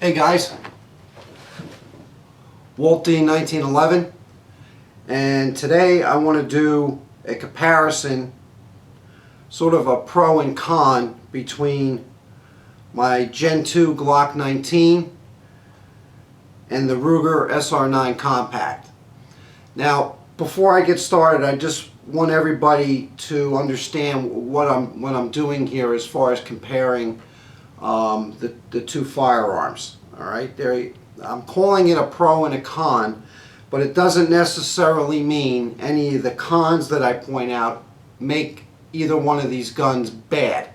Hey guys, Walt D 1911, and today I want to do a comparison, sort of a pro and con between my Gen 2 Glock 19 and the Ruger SR9 Compact. Now, before I get started, I just want everybody to understand what I'm doing here as far as comparing the two firearms. All right, I'm calling it a pro and a con, but it doesn't necessarily mean any of the cons that I point out make either one of these guns bad.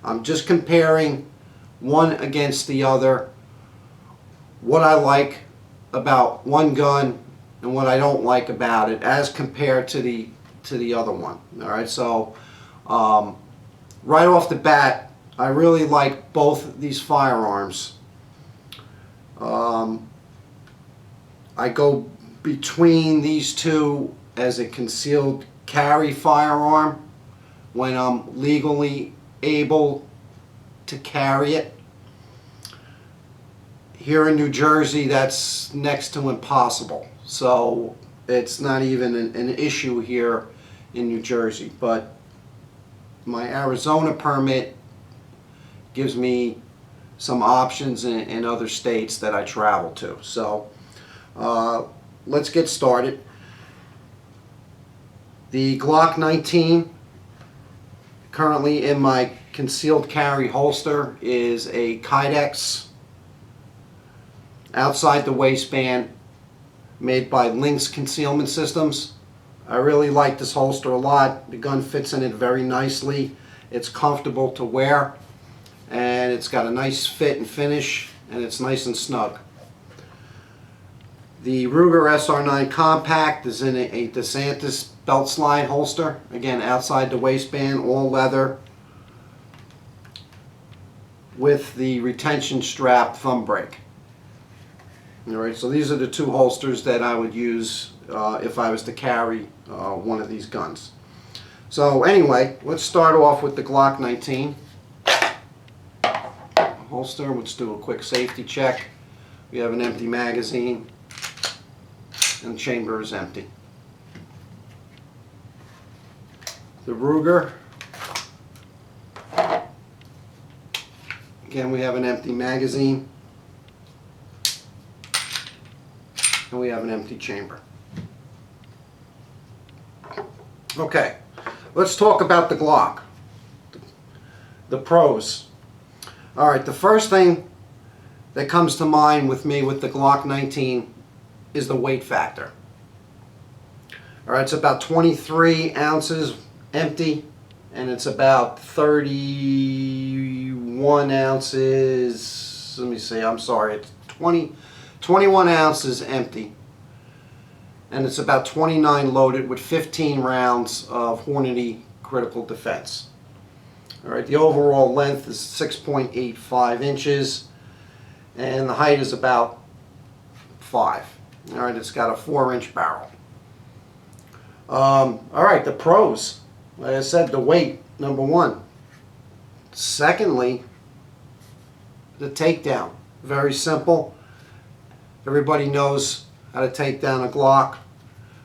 I'm just comparing one against the other, what I like about one gun and what I don't like about it as compared to the other one. All right, so right off the bat, I really like both these firearms. I go between these two as a concealed carry firearm when I'm legally able to carry it. Here in New Jersey, that's next to impossible, so it's not even an issue here in New Jersey. But my Arizona permit gives me some options in other states that I travel to. So let's get started. The Glock 19, currently in my concealed carry holster, is a Kydex outside the waistband made by Lynx Concealment Systems. I really like this holster a lot. The gun fits in it very nicely. It's comfortable to wear, and it's got a nice fit and finish, and it's nice and snug. The Ruger SR9 Compact is in a DeSantis belt slide holster, again outside the waistband, all leather, with the retention strap thumb brake. Alright, so these are the two holsters that I would use if I was to carry one of these guns. So anyway, let's start off with the Glock 19 holster. Let's do a quick safety check. We have an empty magazine and the chamber is empty. The Ruger, again, we have an empty magazine and we have an empty chamber. Okay, let's talk about the Glock, the pros. Alright, the first thing that comes to mind with me with the Glock 19 is the weight factor. Alright, it's about 23 ounces empty, and it's about 31 ounces, let me see, I'm sorry, it's 21 ounces empty, and it's about 29 loaded with 15 rounds of Hornady critical defense. Alright, the overall length is 6.85 inches and the height is about 5. Alright, it's got a 4-inch barrel. Alright, the pros. Like I said, the weight, number one. Secondly, the takedown. Very simple. Everybody knows how to take down a Glock,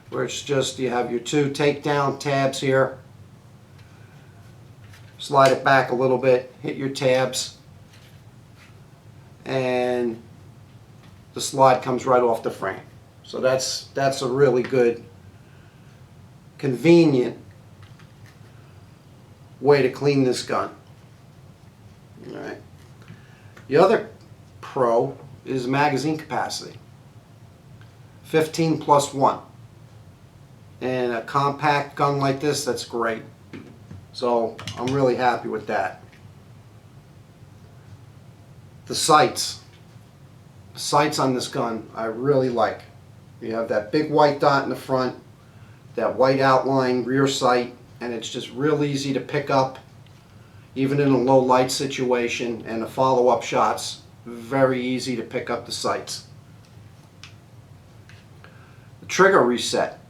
where it's just you have your two takedown tabs here. Slide it back a little bit, hit your tabs, and the slide comes right off the frame. So that's a really good, convenient way to clean this gun. All right. The other pro is magazine capacity. 15+1. And a compact gun like this, that's great. So I'm really happy with that. The sights. The sights on this gun I really like. You have that big white dot in the front, that white outline rear sight, and it's just real easy to pick up even in a low light situation, and the follow-up shots, very easy to pick up the sights. The trigger reset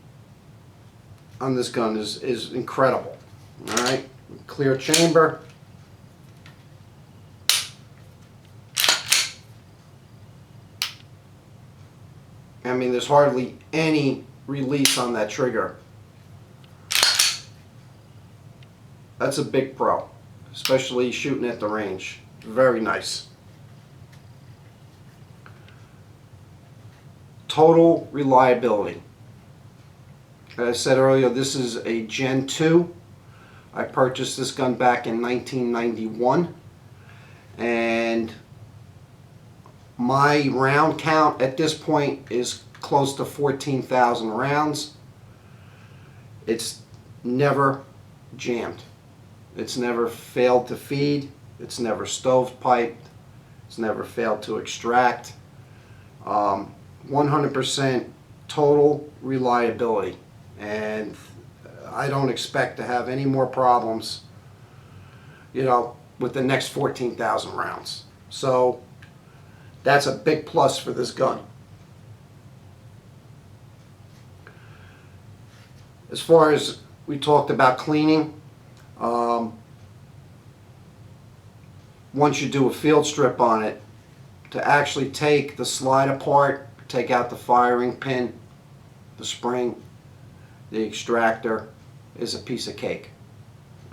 on this gun is incredible. Alright, clear chamber. I mean, there's hardly any release on that trigger. That's a big pro, especially shooting at the range. Very nice. Total reliability. As I said earlier, this is a Gen 2. I purchased this gun back in 1991, and my round count at this point is close to 14,000 rounds. It's never jammed. It's never failed to feed. It's never stovepiped. It's never failed to extract. 100% total reliability, and I don't expect to have any more problems, you know, with the next 14,000 rounds. So that's a big plus for this gun. As far as we talked about cleaning, once you do a field strip on it, to actually take the slide apart, take out the firing pin, the spring, the extractor, is a piece of cake.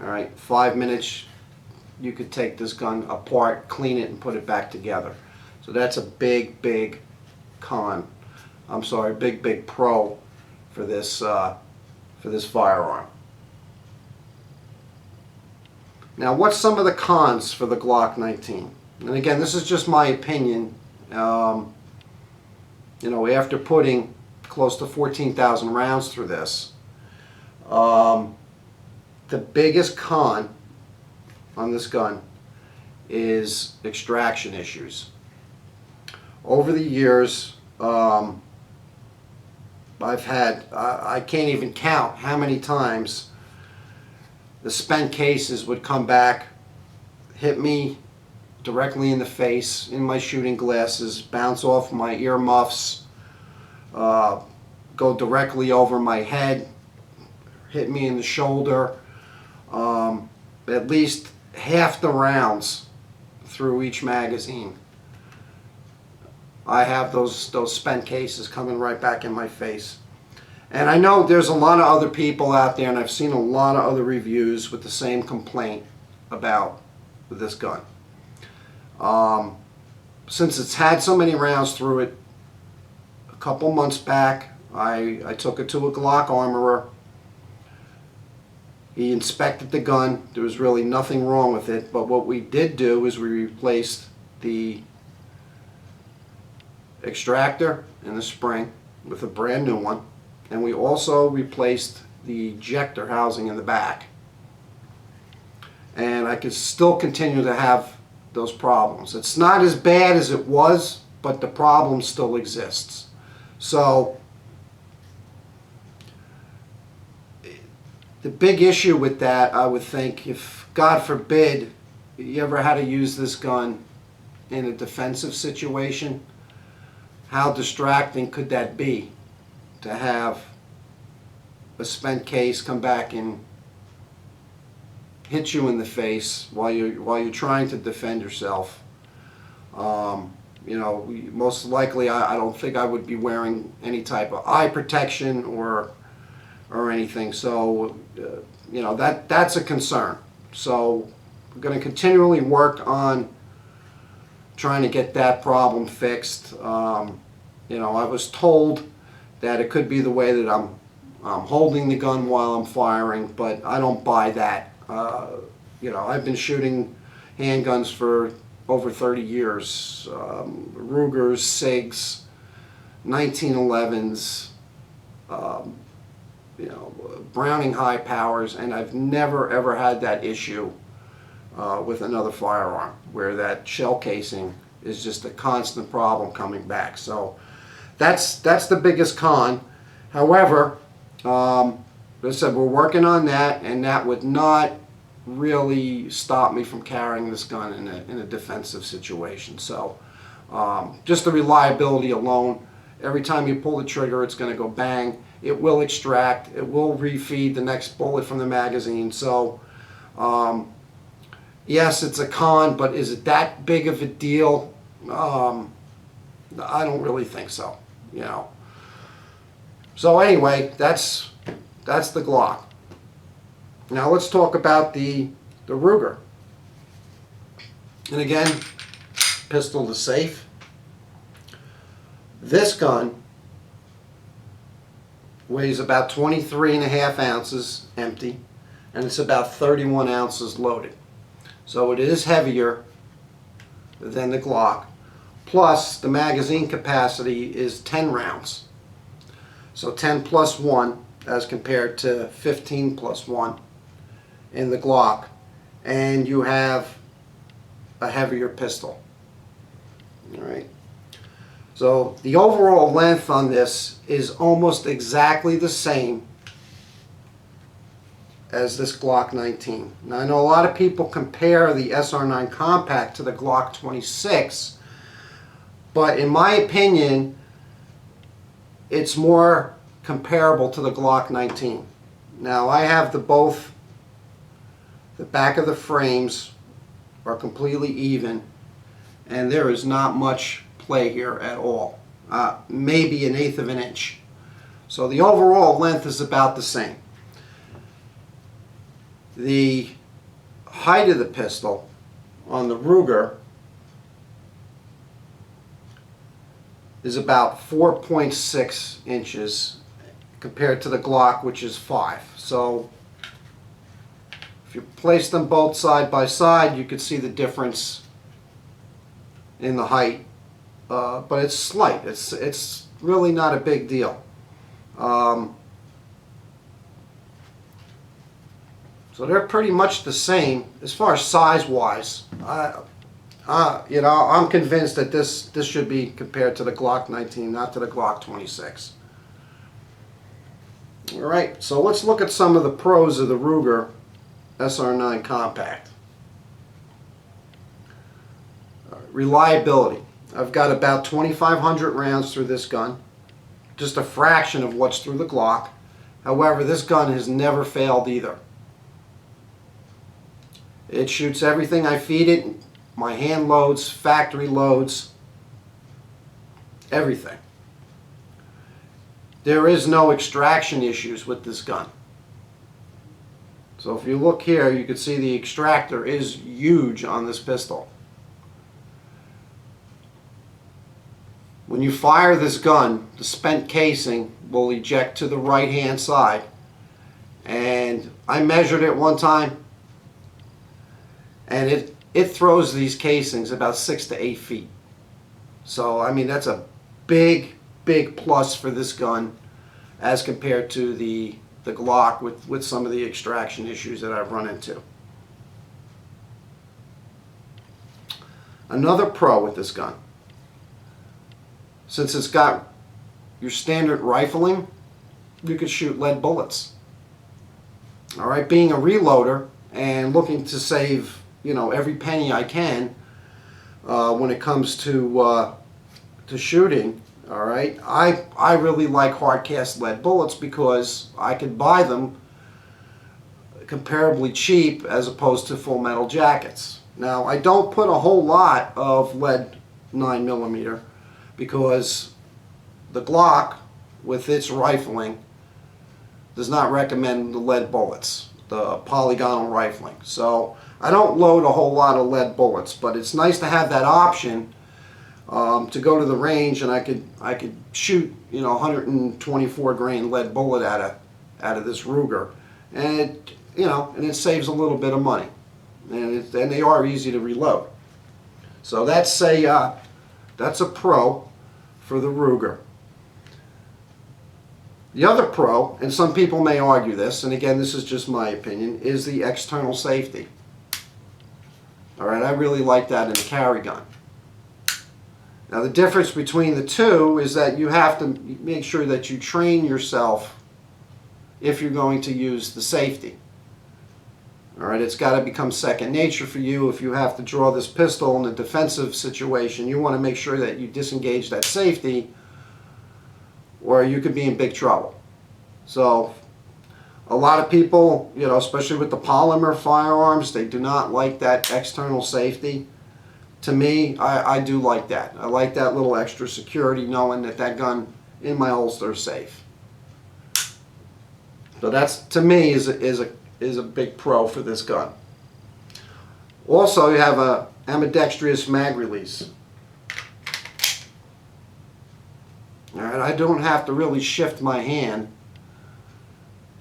Alright, 5 minutes you could take this gun apart, clean it, and put it back together. So that's a big, big big pro for this firearm. Now, what's some of the cons for the Glock 19? And again, this is just my opinion. You know, after putting close to 14,000 rounds through this, the biggest con on this gun is extraction issues. Over the years, I've had, I can't even count how many times the spent cases would come back, hit me directly in the face, in my shooting glasses, bounce off my ear muffs, go directly over my head, hit me in the shoulder. At least half the rounds through each magazine, I have those spent cases coming right back in my face. And I know there's a lot of other people out there, and I've seen a lot of other reviews with the same complaint about this gun. Since it's had so many rounds through it, a couple months back I took it to a Glock armorer. He inspected the gun. There was really nothing wrong with it, but what we did do is we replaced the extractor and the spring with a brand new one, and we also replaced the ejector housing in the back. And I could still continue to have those problems. It's not as bad as it was, but the problem still exists. So the big issue with that, I would think, if God forbid you ever had to use this gun in a defensive situation, how distracting could that be to have a spent case come back and hit you in the face while you're trying to defend yourself? You know, most likely I don't think I would be wearing any type of eye protection or anything. So you know, that's a concern. So we're going to continually work on trying to get that problem fixed. You know, I was told that it could be the way that I'm holding the gun while I'm firing, but I don't buy that. You know, I've been shooting handguns for over 30 years. Rugers, SIGs, 1911s, you know, Browning high powers, and I've never ever had that issue with another firearm where that shell casing is just a constant problem coming back. So that's the biggest con. However, as I said, we're working on that, and that would not really stop me from carrying this gun in a defensive situation. So just the reliability alone, every time you pull the trigger, it's going to go bang. It will extract. It will refeed the next bullet from the magazine. So yes, it's a con, but is it that big of a deal? I don't really think so. You know, So anyway, that's the Glock. Now let's talk about the Ruger. And again, pistol to safe. This gun weighs about 23.5 ounces empty, and it's about 31 ounces loaded. So it is heavier than the Glock. Plus, the magazine capacity is 10 rounds. So 10 plus 1 as compared to 15 plus 1 in the Glock. And you have a heavier pistol. Alright. So the overall length on this is almost exactly the same as this Glock 19. Now I know a lot of people compare the SR9 Compact to the Glock 26, but in my opinion it's more comparable to the Glock 19. Now I have both. The back of the frames are completely even, and there is not much play here at all. Maybe 1/8 of an inch. So the overall length is about the same. The height of the pistol on the Ruger is about 4.6 inches compared to the Glock, which is 5. So if you place them both side by side, you could see the difference in the height, but it's slight. It's really not a big deal. So they're pretty much the same as far as size-wise. You know, I'm convinced that this should be compared to the Glock 19, not to the Glock 26. All right, so let's look at some of the pros of the Ruger SR9 Compact. Reliability. I've got about 2,500 rounds through this gun, just a fraction of what's through the Glock. However, this gun has never failed either. It shoots everything I feed it. My hand loads, factory loads, everything. There is no extraction issues with this gun. So if you look here, you can see the extractor is huge on this pistol. When you fire this gun, the spent casing will eject to the right hand side. And I measured it one time, and it throws these casings about 6 to 8 feet. So I mean, that's a big plus for this gun as compared to the Glock with some of the extraction issues that I've run into. Another pro with this gun, since it's got your standard rifling, you could shoot lead bullets. Alright, being a reloader and looking to save, you know, every penny I can when it comes to shooting. All right, I really like hard cast lead bullets because I could buy them comparably cheap as opposed to full metal jackets. Now I don't put a whole lot of lead 9mm because the Glock with its rifling does not recommend the lead bullets, the polygonal rifling. So I don't load a whole lot of lead bullets, but it's nice to have that option. To go to the range and I could shoot, you know, 124 grain lead bullet out of this Ruger, and it saves a little bit of money, and they are easy to reload. So that's a pro for the Ruger. The other pro, and some people may argue this, and again this is just my opinion, is the external safety. All right, I really like that in a carry gun. Now the difference between the two is that you have to make sure that you train yourself if you're going to use the safety. Alright, it's got to become second nature for you. If you have to draw this pistol in a defensive situation, you want to make sure that you disengage that safety or you could be in big trouble. So a lot of people, you know, especially with the polymer firearms, they do not like that external safety. To me, I do like that. I like that little extra security knowing that that gun in my holster is safe. So that's, to me, is a big pro for this gun. Also, you have a Ambidextrous Mag Release. All right, I don't have to really shift my hand.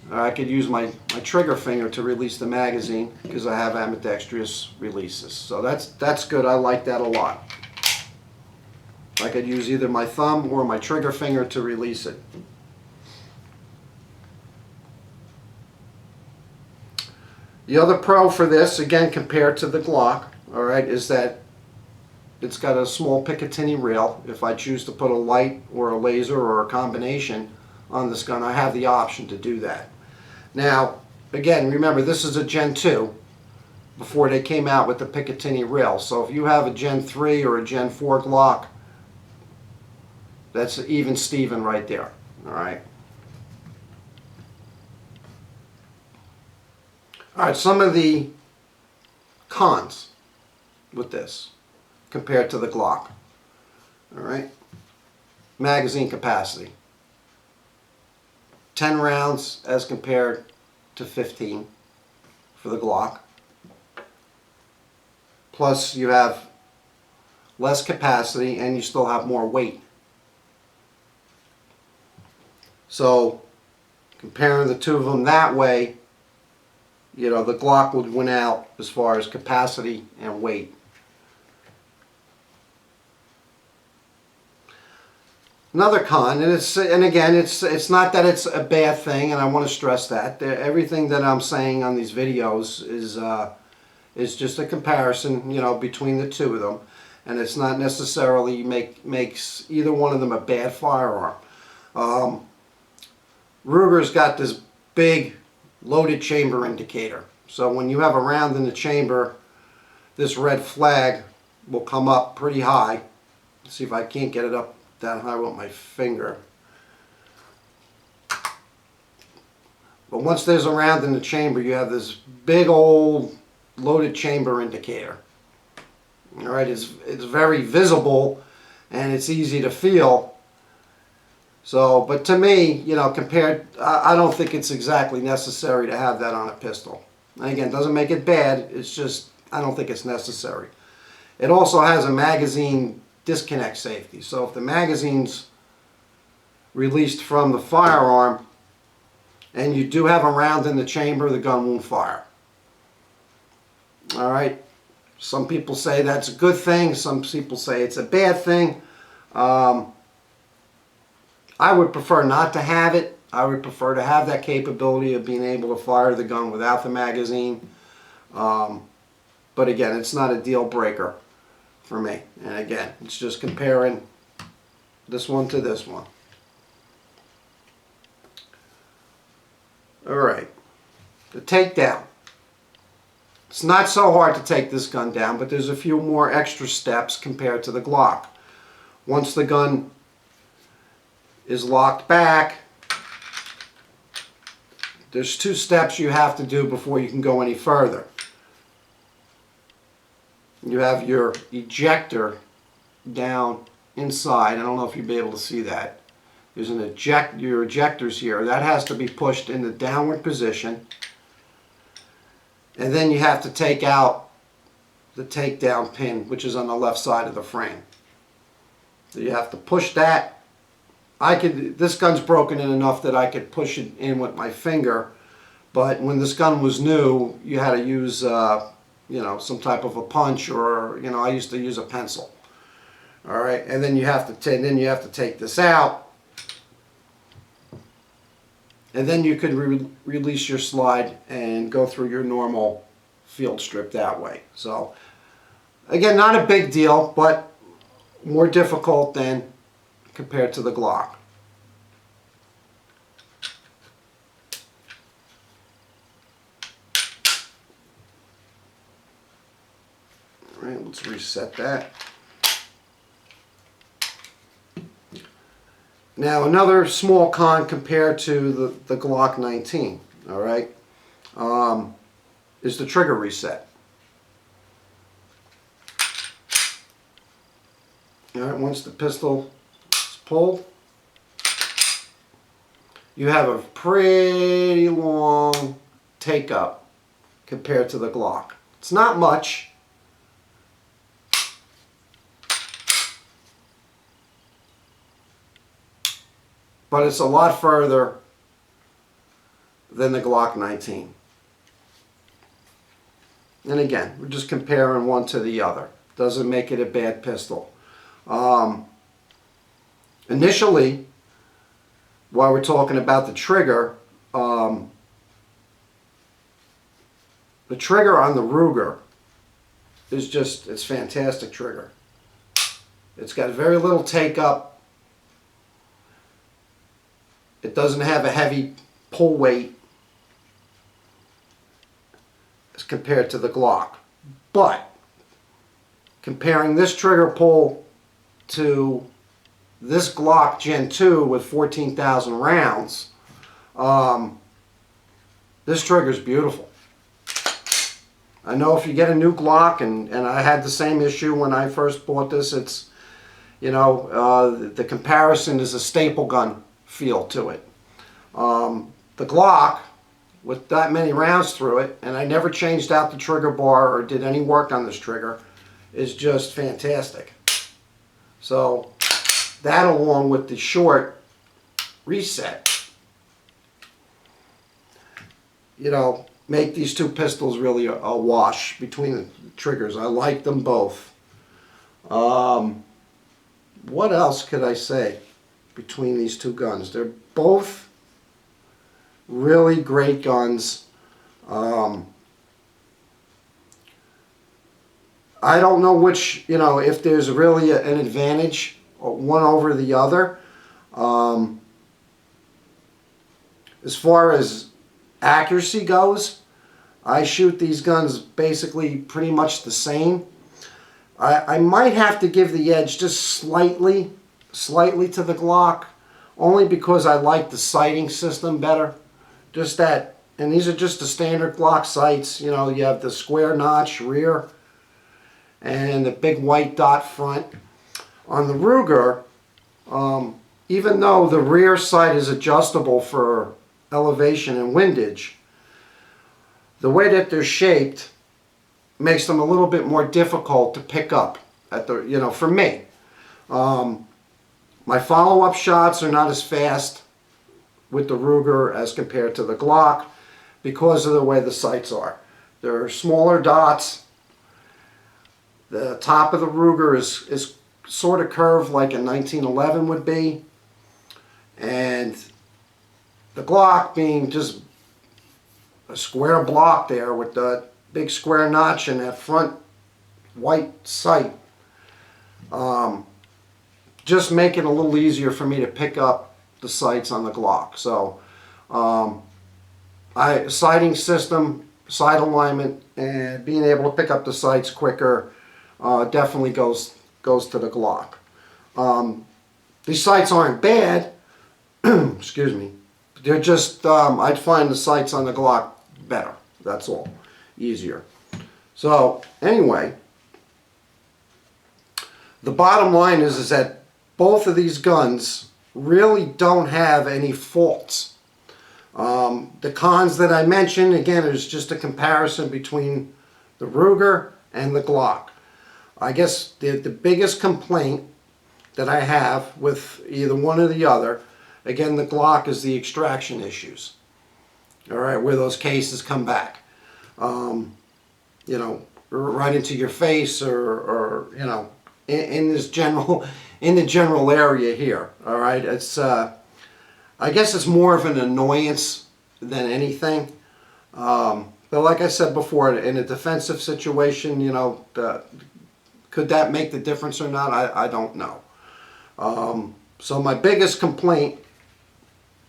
I could use my trigger finger to release the magazine because I have ambidextrous releases. So that's good. I like that a lot. I could use either my thumb or my trigger finger to release it. The other pro for this, again compared to the Glock, all right, is that it's got a small Picatinny rail. If I choose to put a light or a laser or a combination on this gun, I have the option to do that. Now, again, remember, this is a Gen 2 before they came out with the Picatinny rail. So if you have a Gen 3 or a Gen 4 Glock, that's even Steven right there. All right. All right, some of the cons with this compared to the Glock. All right. Magazine capacity. 10 rounds as compared to 15 for the Glock. Plus you have less capacity and you still have more weight. So comparing the two of them that way, you know, the Glock would win out as far as capacity and weight. Another con, and again, it's not that it's a bad thing, and I want to stress that everything that I'm saying on these videos is just a comparison, you know, between the two of them, and it's not necessarily makes either one of them a bad firearm. Ruger's got this big loaded chamber indicator, so when you have a round in the chamber, this red flag will come up pretty high. Let's see if I can't get it up that high with my finger. But once there's a round in the chamber, you have this big old loaded chamber indicator. All right, it's very visible and it's easy to feel. So, but to me, you know, compared, I don't think it's exactly necessary to have that on a pistol. And again, it doesn't make it bad, it's just, I don't think it's necessary. It also has a magazine disconnect safety. So if the magazine's released from the firearm and you do have a round in the chamber, the gun won't fire. All right. Some people say that's a good thing. Some people say it's a bad thing. I would prefer not to have it. I would prefer to have that capability of being able to fire the gun without the magazine. But again, it's not a deal breaker for me. And again, it's just comparing this one to this one. Alright, the takedown. It's not so hard to take this gun down, but there's a few more extra steps compared to the Glock. Once the gun is locked back, there's 2 steps you have to do before you can go any further. You have your ejector down inside. I don't know if you'll be able to see that. There's your ejectors here. That has to be pushed in the downward position. And then you have to take out the takedown pin, which is on the left side of the frame. So you have to push that. This gun's broken in enough that I could push it in with my finger, but when this gun was new, you had to use you know, some type of a punch, or, you know, I used to use a pencil. All right, and then you have to take this out, and then you could release your slide and go through your normal field strip that way. So again, not a big deal, but more difficult than compared to the Glock. All right, let's reset that. Now another small con compared to the Glock 19, all right, is the trigger reset. All right, once the pistol is pulled, you have a pretty long take up compared to the Glock. It's not much. But it's a lot further than the Glock 19. And again, we're just comparing one to the other. Doesn't make it a bad pistol. Initially, while we're talking about the trigger on the Ruger is just, it's fantastic trigger. It's got very little take up. It doesn't have a heavy pull weight as compared to the Glock. But comparing this trigger pull to this Glock Gen 2 with 14,000 rounds, this trigger is beautiful. I know if you get a new Glock, and I had the same issue when I first bought this, it's, you know, the comparison is a staple gun feel to it. The Glock, with that many rounds through it, and I never changed out the trigger bar or did any work on this trigger, is just fantastic. So that, along with the short reset, you know, make these two pistols really a wash between the triggers. I like them both. What else could I say between these two guns? They're both really great guns. I don't know which, you know, if there's really an advantage one over the other. As far as accuracy goes, I shoot these guns basically pretty much the same. I might have to give the edge just slightly to the Glock, only because I like the sighting system better. Just that, and these are just the standard Glock sights. You know, you have the square notch rear and the big white dot front. On the Ruger, even though the rear sight is adjustable for elevation and windage, the way that they're shaped makes them a little bit more difficult to pick up at the, you know, for me. My follow-up shots are not as fast with the Ruger as compared to the Glock because of the way the sights are. They're smaller dots. The top of the Ruger is sort of curved like a 1911 would be, and the Glock being just a square block there with the big square notch and that front white sight, just make it a little easier for me to pick up the sights on the Glock. So sighting system, sight alignment, and being able to pick up the sights quicker definitely goes to the Glock. These sights aren't bad, excuse me, they're just, I'd find the sights on the Glock better, that's all, easier. So anyway, the bottom line is that both of these guns really don't have any faults. The cons that I mentioned, again, is just a comparison between the Ruger and the Glock. I guess the biggest complaint that I have with either one or the other, again, the Glock, is the extraction issues. All right, where those cases come back, you know, right into your face, or you know, in this general, in the general area here. All right, it's I guess it's more of an annoyance than anything. But like I said before, in a defensive situation, you know, could that make the difference or not? I don't know. So my biggest complaint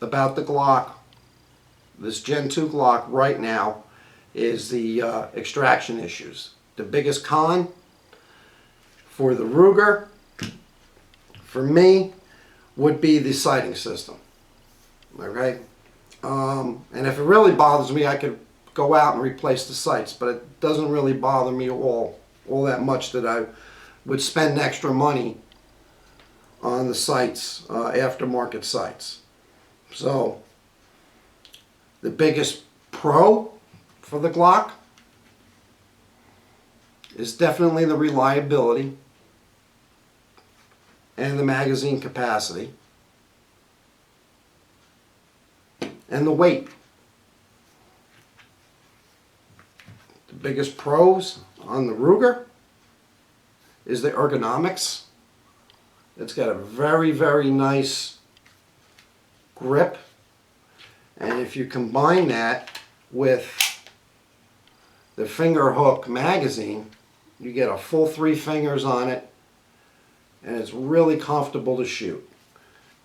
about the Glock, this Gen 2 Glock right now, is the extraction issues. The biggest con for the Ruger, for me, would be the sighting system. Okay? And if it really bothers me, I could go out and replace the sights, but it doesn't really bother me all that much that I would spend extra money on the sights, aftermarket sights. So The biggest pro for the Glock is definitely the reliability and the magazine capacity and the weight. The biggest pros on the Ruger is the ergonomics. It's got a very, very nice grip, and if you combine that with the finger hook magazine, you get a full 3 fingers on it, and it's really comfortable to shoot.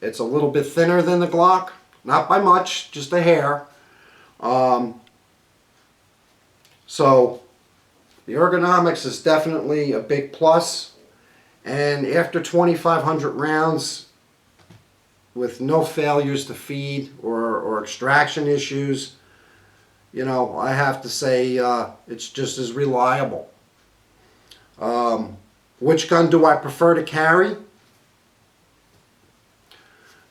It's a little bit thinner than the Glock, not by much, just a hair. So the ergonomics is definitely a big plus, and after 2,500 rounds with no failures to feed or extraction issues, you know, I have to say it's just as reliable. Which gun do I prefer to carry?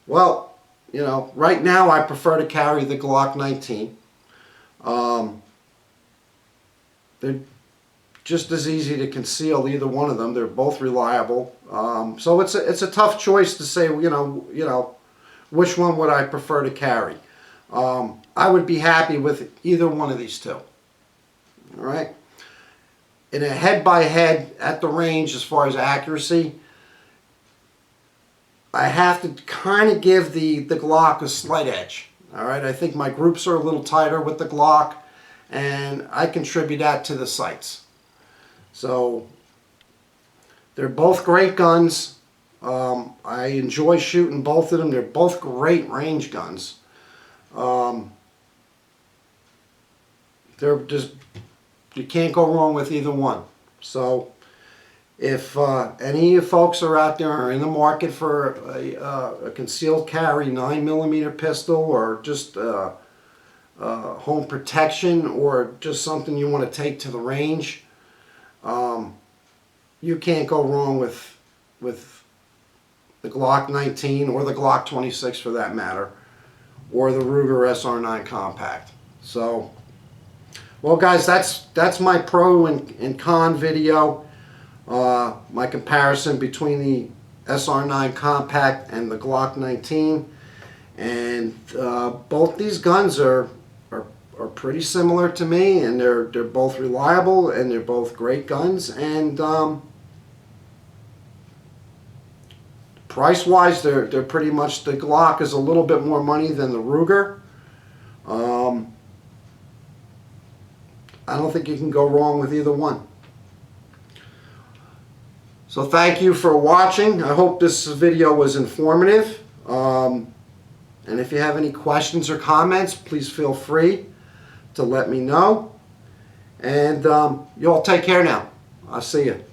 Well, you know, right now I prefer to carry the Glock 19. They're just as easy to conceal, either one of them. They're both reliable. So it's a tough choice to say, you know, which one would I prefer to carry. I would be happy with either one of these two. All right. In a head-by-head at the range, as far as accuracy, I have to kind of give the Glock a slight edge. All right. I think my groups are a little tighter with the Glock, and I contribute that to the sights. So they're both great guns. I enjoy shooting both of them. They're both great range guns. They're just, you can't go wrong with either one. So if any of you folks are out there are in the market for a concealed carry 9mm pistol, or just home protection, or just something you want to take to the range, you can't go wrong with the Glock 19 or the Glock 26 for that matter, or the Ruger SR9 Compact. So, well guys, that's my pro and con video. My comparison between the SR9 Compact and the Glock 19, and both these guns are pretty similar to me, and they're both reliable, and they're both great guns, and price wise they're pretty much, the Glock is a little bit more money than the Ruger. I don't think you can go wrong with either one. So thank you for watching. I hope this video was informative. And if you have any questions or comments, please feel free to let me know. And you all take care now. I'll see you.